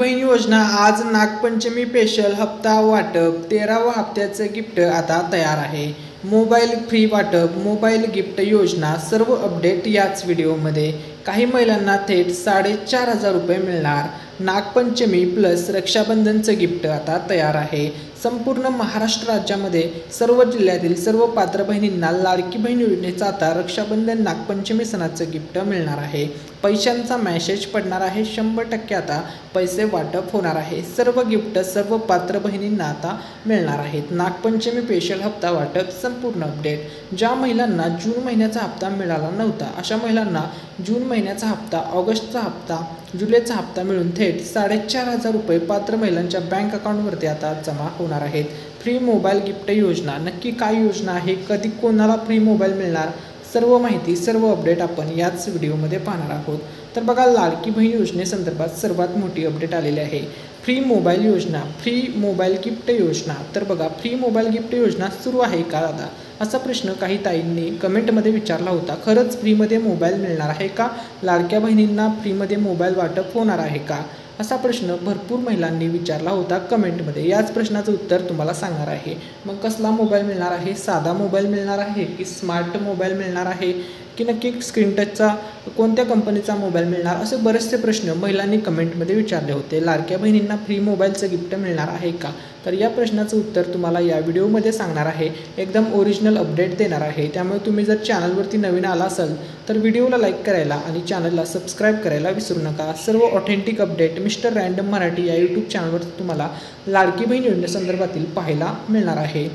बहीण योजना आज नागपंचमी स्पेशल हप्ता वाटप 13व्या हप्त्याचं गिफ्ट आता तयार आहे। मोबाईल फ्री वाटप, मोबाईल गिफ्ट योजना सर्व अपडेट याच व्हिडिओमध्ये। काही महिलांना थेट 4,500 रुपये मिळणार। नागपंचमी प्लस रक्षाबंधनचं गिफ्ट आता तयार आहे। संपूर्ण महाराष्ट्र राज्यामध्ये सर्व जिल्ह्यातील सर्व पात्र बहिणींना लाडकी बहीण योजनेचा आता रक्षाबंधन नागपंचमी सणाचं गिफ्ट मिळणार आहे। पैशांचा मेसेज पडणार आहे। 100% आता पैसे वाटप होणार आहे। सर्व गिफ्ट सर्व पात्र बहिणींना आता मिळणार आहेत। नागपंचमी स्पेशल हप्ता वाटप संपूर्ण अपडेट। ज्या महिलांना जून महिन्याचा हप्ता मिळाला नव्हता अशा महिलांना जून महिन्याचा हप्ता, ऑगस्टचा हप्ता, जुलैचा हप्ता मिळून थेट 4,500 रुपये पात्र महिलांच्या बँक अकाउंटवरती आता जमा होणार आहेत। फ्री मोबाईल गिफ्ट योजना नक्की काय योजना आहे, कधी कोणाला फ्री मोबाईल मिळणार, सर्व माहिती सर्व अपडेट आपण याच व्हिडिओमध्ये पाहणार आहोत। तर बघा, लाडकी बहीण योजनेसंदर्भात सर्वात मोठी अपडेट आलेली आहे। फ्री मोबाईल योजना, फ्री मोबाईल गिफ्ट योजना। तर बघा, फ्री मोबाईल गिफ्ट योजना सुरू आहे का दादा, असा प्रश्न काही ताईंनी कमेंटमध्ये विचारला होता। खरंच फ्रीमध्ये मोबाईल मिळणार आहे का? लाडक्या बहिणींना फ्रीमध्ये मोबाईल वाटप होणार आहे का, असा प्रश्न भरपूर महिलांनी विचारला होता कमेंटमध्ये। याच प्रश्नाचं उत्तर तुम्हाला सांगणार आहे। मग कसला मोबाईल मिळणार आहे? साधा मोबाईल मिळणार आहे की स्मार्ट मोबाईल मिळणार आहे की नक्की स्क्रीन टचचा कोणत्या कंपनीचा मोबाईल मिळणार, असे बरेचसे प्रश्न महिलांनी कमेंटमध्ये विचारले होते। लाडक्या बहिणींना फ्री मोबाईलचं गिफ्ट मिळणार आहे का? तर या प्रश्नाचं उत्तर तुम्हाला या व्हिडिओमध्ये सांगणार आहे। एकदम ओरिजिनल अपडेट देणार आहे। त्यामुळे तुम्ही जर चॅनलवरती नवीन आला असाल तर व्हिडिओला लाईक करायला आणि चॅनलला सबस्क्राईब करायला विसरू नका। सर्व authentic update mister random Marathi या यूट्यूब चॅनलवरती तुम्हाला लाडकी बहीण योजनेसंदर्भातील पाहायला मिळणार आहे।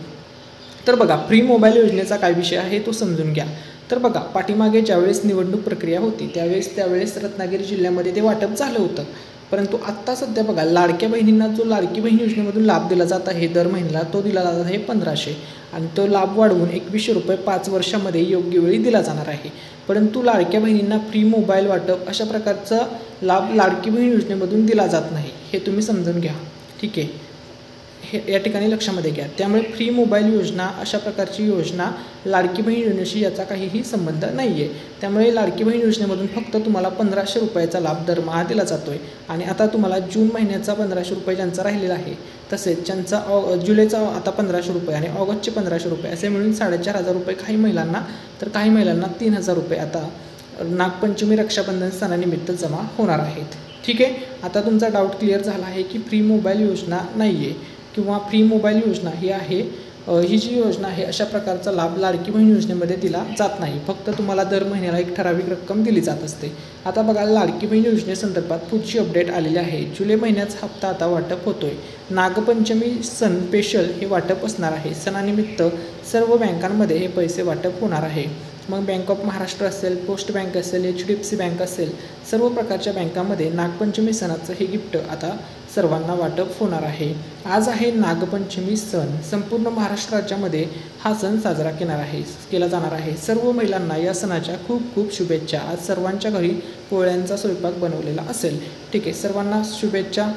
तर बघा, फ्री मोबाईल योजनेचा काय विषय आहे तो समजून घ्या। तर बघा, पाठीमागे ज्यावेळेस निवडणूक प्रक्रिया होती त्यावेळेस रत्नागिरी जिल्ह्यामध्ये ते वाटप झालं होतं। परंतु आत्ता सध्या बघा, लाडक्या बहिणींना जो लाडकी बहीण योजनेमधून लाभ दिला जात आहे दर महिन्याला, तो दिला जात आहे 1,500 आणि तो लाभ वाढवून 2,100 रुपये 5 वर्षामध्ये योग्य वेळी दिला जाणार आहे। परंतु लाडक्या बहिणींना फ्री मोबाईल वाटप अशा प्रकारचा लाभ लाडकी बहीण योजनेमधून दिला जात नाही, हे तुम्ही समजून घ्या, ठीक आहे, हे या ठिकाणी लक्षामध्ये घ्या। त्यामुळे फ्री मोबाईल योजना अशा प्रकारची योजना लाडकी बहीण योजनेशी याचा काहीही संबंध नाही आहे। त्यामुळे लाडकी बहीण योजनेमधून फक्त तुम्हाला 1,500 रुपयाचा लाभ दरमहा दिला जातो आहे। आणि आता तुम्हाला जून महिन्याचा 1,500 रुपये ज्यांचा राहिलेला आहे, तसेच ज्यांचा जुलैचा आता 1,500 रुपये आणि ऑगस्टचे 1,500 रुपये असे मिळून 4,500 रुपये काही महिलांना, तर काही महिलांना 3,000 रुपये आता नागपंचमी रक्षाबंधन सणानिमित्त जमा होणार आहेत, ठीक आहे। आता तुमचा डाऊट क्लिअर झाला आहे की फ्री मोबाईल योजना नाही आहे किंवा फ्री मोबाईल योजना ही आहे, ही जी योजना आहे अशा प्रकारचा लाभ लाडकी बहीण योजनेमध्ये दिला जात नाही। फक्त तुम्हाला दर महिन्याला एक ठराविक रक्कम दिली जात असते। आता बघा, लाडकी बहीण योजनेसंदर्भात पुढची अपडेट आलेली आहे। जुलै महिन्याचा हप्ता आता वाटप होतोय। नागपंचमी सण स्पेशल हे वाटप असणार आहे। सणानिमित्त सर्व बँकांमध्ये हे पैसे वाटप होणार आहे। मग बँक ऑफ महाराष्ट्र असेल, पोस्ट बँक असेल, HDFC बँक असेल, सर्व प्रकारच्या बँकांमध्ये नागपंचमी सणाचं हे गिफ्ट आता सर्वांना वाटप होणार आहे। आज आहे नागपंचमी सण। संपूर्ण महाराष्ट्र राज्यामध्ये हा सण साजरा केला जाणार आहे। सर्व महिलांना या सणाच्या खूप खूप शुभेच्छा। आज सर्वांच्या घरी पोळ्यांचा स्वयंपाक बनवलेला असेल, ठीक आहे, सर्वांना शुभेच्छा,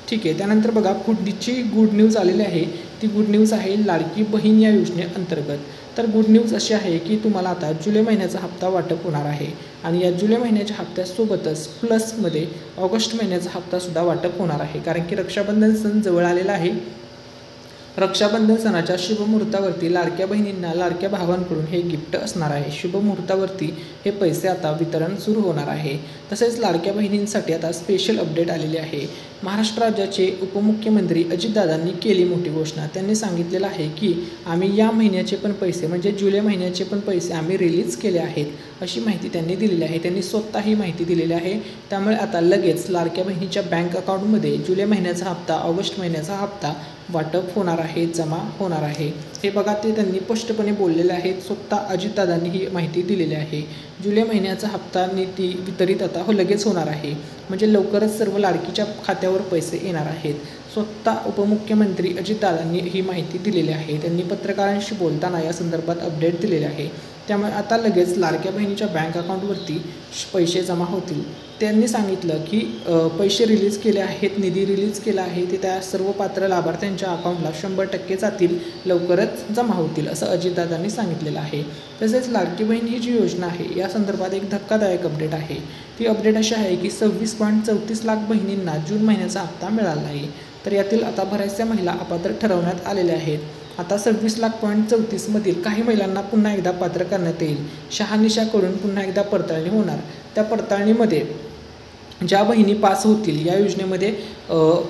ठीक आहे। त्यानंतर बघा, पुढची गुड न्यूज आलेली आहे। ती गुड न्यूज आहे लाडकी बहीण या योजनेअंतर्गत। तर गुड न्यूज अशी आहे की तुम्हाला आता जुलै महिन्याचा हप्ता वाटप होणार आहे आणि या जुलै महिन्याच्या हप्त्यासोबतच प्लसमध्ये ऑगस्ट महिन्याचा हप्तासुद्धा वाटप होणार आहे। कारण की रक्षाबंधन सण जवळ आलेला आहे। रक्षाबंधन सणाच्या शुभमुहूर्तावरती लाडक्या बहिणींना लाडक्या भावांकडून हे गिफ्ट असणार आहे। शुभमुहूर्तावरती हे पैसे आता वितरण सुरू होणार आहे। तसेच लाडक्या बहिणींसाठी आता स्पेशल अपडेट आलेली आहे। महाराष्ट्र राज्याचे उपमुख्यमंत्री अजितदादांनी केली मोठी घोषणा। त्यांनी सांगितलेलं आहे की आम्ही या महिन्याचे पण पैसे म्हणजे जुलै महिन्याचे पण पैसे आम्ही रिलीज केले आहेत, अशी माहिती त्यांनी दिलेली आहे। त्यांनी स्वतः ही माहिती दिलेली आहे। त्यामुळे आता लगेच लाडक्या बहिणीच्या बँक अकाउंटमध्ये जुलै महिन्याचा हप्ता, ऑगस्ट महिन्याचा हप्ता वाटप होणार आहे, जमा होणार आहे। हे बघा, ते त्यांनी स्पष्टपणे बोललेले आहेत। स्वतः अजितदादांनी ही माहिती दिलेली आहे। जुलै महिन्याचा हप्ता नीती वितरित आता लगेच होणार आहे, म्हणजे लवकरच सर्व लाडकीच्या खात्यावर पैसे येणार आहेत। स्वतः उपमुख्यमंत्री अजितदादांनी ही माहिती दिलेली आहे। त्यांनी पत्रकारांशी बोलताना या संदर्भात अपडेट दिलेले आहे। त्यामुळे आता लगेच लाडक्या बहिणीच्या बँक अकाउंटवरती पैसे जमा होतील। त्यांनी सांगितलं की पैसे रिलीज केले आहेत, निधी रिलीज केला आहे, ते त्या सर्व पात्र लाभार्थ्यांच्या अकाउंटला 100% जातील, लवकरच जमा होतील असं अजितदादांनी सांगितलेलं आहे. तसेच लाडकी बहीण ही जी योजना आहे या संदर्भात एक धक्कादायक अपडेट आहे. ती अपडेट अशी आहे की 26.34 लाख बहिणींना जून महिन्याचा हप्ता मिळाला नाही. तर यातील आता बऱ्याचशा महिला अपात्र ठरवण्यात आलेल्या आहेत. आता 26,34,00,000 मधील काही महिलांना पुन्हा एकदा पात्र करण्यात येईल. शहानिशाकडून पुन्हा एकदा पडताळणी होणार. त्या पडताळणीमध्ये ज्या बहिणी पास होतील या योजनेमध्ये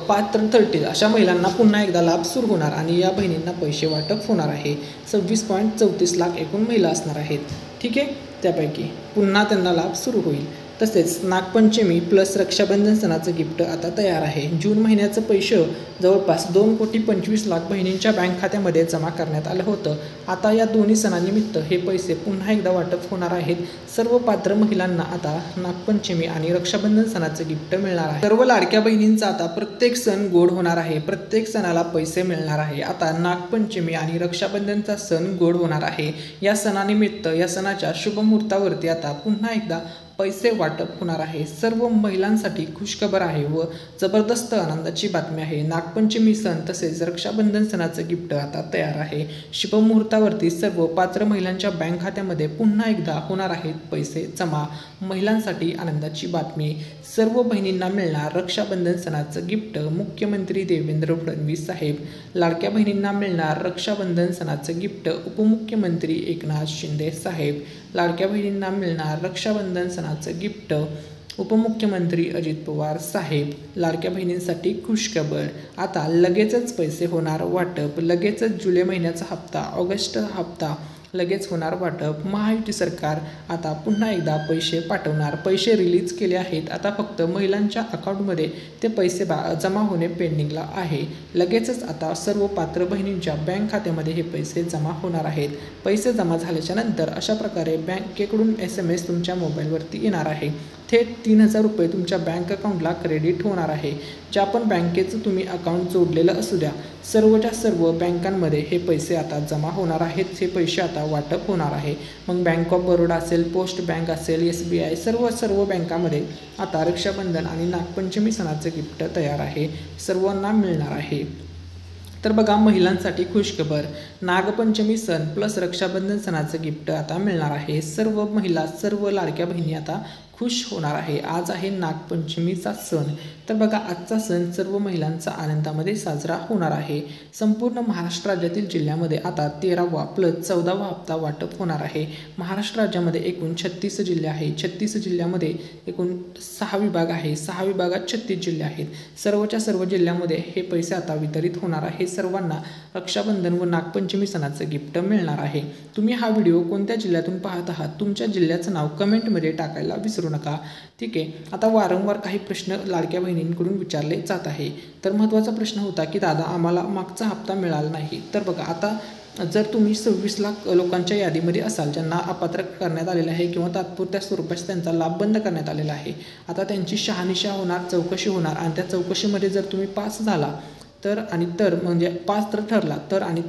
पात्र ठरतील अशा महिलांना पुन्हा एकदा लाभ सुरू होणार आणि या बहिणींना पैसे वाटप होणार आहे. 26.34 लाख एकूण महिला असणार आहेत. ठीक आहे, त्यापैकी पुन्हा त्यांना लाभ सुरू होईल. तसेच नागपंचमी प्लस रक्षाबंधन सणाचं गिफ्ट आता तयार आहे. जून महिन्याचं पैसे जवळपास 2,25,00,000 बहिणींच्या बँक खात्यामध्ये जमा करण्यात आलं होतं. आता या दोन्ही सणानिमित्त हे पैसे पुन्हा एकदा वाटप होणार आहेत. सर्व पात्र महिलांना आता नागपंचमी आणि रक्षाबंधन सणाचं गिफ्ट मिळणार आहे. सर्व लाडक्या बहिणींचा आता प्रत्येक सण गोड होणार आहे. प्रत्येक सणाला पैसे मिळणार आहे. आता नागपंचमी आणि रक्षाबंधनचा सण गोड होणार आहे. या सणानिमित्त या सणाच्या शुभ मुहूर्तावरती आता पुन्हा एकदा पैसे वाटप होणार आहे. सर्व महिलांसाठी खुशखबर आहे व जबरदस्त आनंदाची बातमी आहे. नागपंचमी सण तसेच रक्षाबंधन सणाचं गिफ्ट आता तयार आहे. शुभमुहूर्तावरती सर्व पात्र महिलांच्या बँक खात्यामध्ये पुन्हा एकदा होणार आहेत पैसे जमा. महिलांसाठी आनंदाची बातमी. सर्व बहिणींना मिळणार रक्षाबंधन सणाचं गिफ्ट. मुख्यमंत्री देवेंद्र फडणवीस साहेब. लाडक्या बहिणींना मिळणार रक्षाबंधन सणाचं गिफ्ट. उपमुख्यमंत्री एकनाथ शिंदे साहेब. लाडक्या बहिणींना मिळणार रक्षाबंधन सणाचं गिफ्ट. उपमुख्यमंत्री अजित पवार साहेब. लाडक्या बहिणींसाठी खुशखबर. आता लगेचच पैसे होणार वाटप. लगेचच जुलै महिन्याचा हप्ता, ऑगस्ट हप्ता लगेच होणार वाटप. महायुती सरकार आता पुन्हा एकदा पैसे पाठवणार. पैसे रिलीज केले आहेत. आता फक्त महिलांच्या अकाउंटमध्ये ते पैसे जमा होणे पेंडिंगला आहे. लगेचच आता सर्व पात्र बहिणींच्या बँक खात्यामध्ये हे पैसे जमा होणार आहेत. पैसे जमा झाल्याच्या नंतर अशा प्रकारे बँकेकडून SMS तुमच्या मोबाईलवरती येणार आहे. थेट 3,000 रुपये तुमच्या बँक अकाउंटला क्रेडिट होणार आहे. ज्या पण बँकेचं तुम्ही अकाउंट जोडलेलं असू द्या, सर्वच्या सर्व बँकांमध्ये हे पैसे आता जमा होणार आहेत. हे पैसे आता वाटप होणार आहे. मग बँक ऑफ बरोडा असेल, पोस्ट बँक असेल, SBI, सर्व बँकामध्ये आता रक्षाबंधन आणि नागपंचमी सणाचं गिफ्ट तयार आहे. सर्वांना मिळणार आहे. तर बघा, महिलांसाठी खुशखबर. नागपंचमी सण प्लस रक्षाबंधन सणाचं गिफ्ट आता मिळणार आहे. सर्व महिला, सर्व लाडक्या बहिणी आता खुश होणार आहे. आज आहे नागपंचमीचा सण. तर बघा, आजचा सण सर्व महिलांचा आनंदामध्ये साजरा होणार आहे. संपूर्ण महाराष्ट्र राज्यातील जिल्ह्यामध्ये आता 13वा प्लस 14वा हप्ता वाटप होणार आहे. महाराष्ट्र राज्यामध्ये एकूण 36 जिल्हे आहेत. 36 जिल्ह्यामध्ये एकूण 6 विभाग आहे. 6 विभागात 36 जिल्हे आहेत. सर्वच्या सर्व जिल्ह्यामध्ये हे पैसे आता वितरित होणार आहे. सर्वांना रक्षाबंधन व नागपंचमी सणाचं गिफ्ट मिळणार आहे. तुम्ही हा व्हिडिओ कोणत्या जिल्ह्यातून पाहत आहात, तुमच्या जिल्ह्याचं नाव कमेंटमध्ये टाकायला विसरू नका. ठीक आहे. आता वारंवार काही प्रश्न लाडक्या बहिणींकडून विचारले जात आहे. तर महत्त्वाचा प्रश्न होता की दादा, आम्हाला मागचा हप्ता मिळाला नाही. तर बघा, आता जर तुम्ही 26 लाख लोकांच्या यादीमध्ये असाल ज्यांना अपात्र करण्यात आलेलं आहे किंवा तात्पुरत्या स्वरूपात त्यांचा लाभ बंद करण्यात आलेला आहे, आता त्यांची शहानिशा होणार, चौकशी होणार आणि त्या चौकशीमध्ये जर तुम्ही पास झाला तर म्हणजे पास तर ठरला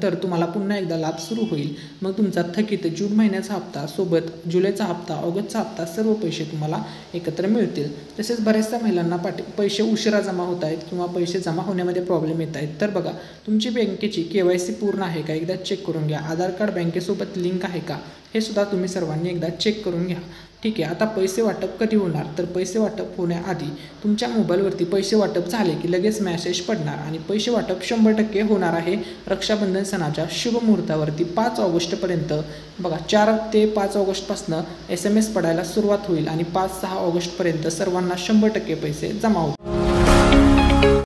तर तुम्हाला पुन्हा एकदा लाभ सुरू होईल. मग तुमचा थकीत जून महिन्याचा हप्ता सोबत जुलैचा हप्ता, ऑगस्टचा हप्ता सर्व पैसे तुम्हाला एकत्र मिळतील. तसेच बऱ्याचशा महिलांना पैसे उशिरा जमा होत आहेत किंवा पैसे जमा होण्यामध्ये प्रॉब्लेम येत आहेत. तर बघा, तुमची बँकेची KYC पूर्ण आहे का एकदा चेक करून घ्या. आधार कार्ड बँकेसोबत लिंक आहे का हे सुद्धा तुम्ही सर्वांनी एकदा चेक करून घ्या. ठीक आहे. आता पैसे वाटप कधी होणार, तर पैसे वाटप होण्याआधी तुमच्या मोबाईलवरती पैसे वाटप झाले की लगेच मेसेज पडणार आणि पैसे वाटप 100% होणार आहे. रक्षाबंधन सणाच्या शुभ मुहूर्तावरती 5 ऑगस्टपर्यंत बघा, 4 ते 5 ऑगस्टपासून SMS पडायला सुरुवात होईल आणि 5-6 ऑगस्टपर्यंत सर्वांना 100% पैसे जमा होतील.